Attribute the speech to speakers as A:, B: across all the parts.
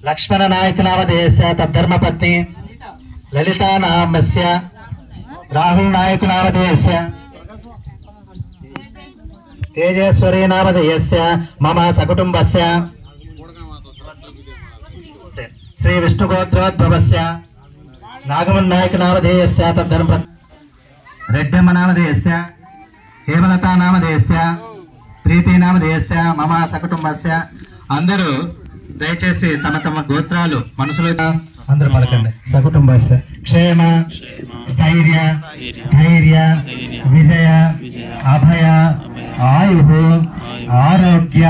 A: लक्ष्मण नायक नामधेयस्य तद्धर्मपत्नी ललिता नामस्य राहुल नायक नामधेयस्य तेजेश्वरी नामधेयस्य मम सकुटुंबस्य श्री विष्णुगोत्रोद्भवस्य नागमन नायक नामधेयस्य तद्धर्मपत्नी रेड्डम्म नामधेयस्य हेमलता नामधेयस्य प्रीति नामधेयस्य मम सकुटुंबस्य अंदरू దయచేసి తమ తమ గోత్రాలు మనసులో అందరూ పలకండి. సకుటుంబస్య క్షేమ స్థైర్య ధైర్య విజయ అభయ ఆయు ఆరోగ్య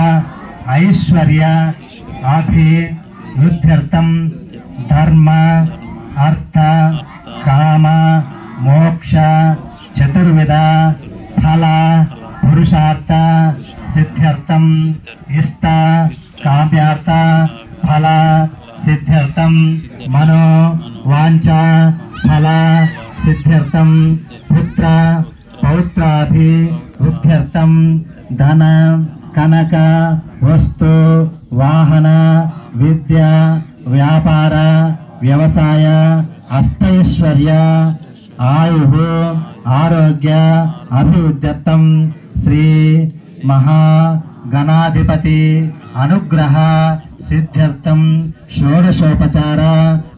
A: ఐశ్వర్య అభివృద్ధ్యర్థం ధర్మ అర్థ కామ మోక్ష చతుర్విధ ఫల పురుషార్థ सिद्ध्यर्थम इष्ट काम्यार्थ फल सिद्ध्यर्थम मनो वांछा फल सिद्ध्यर्थम पुत्र पौत्राभिवृद्ध्यर्थम धन कनक वस्तु वाहन विद्या व्यापार व्यवसाय अष्टैश्वर्य आयु आरोग्य अभिवृद्ध्यर्थम श्री महागणाधिपति अनुग्रह सिद्ध्यर्थम षोडशोपचार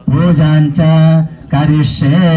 A: पूजांच करिष्ये।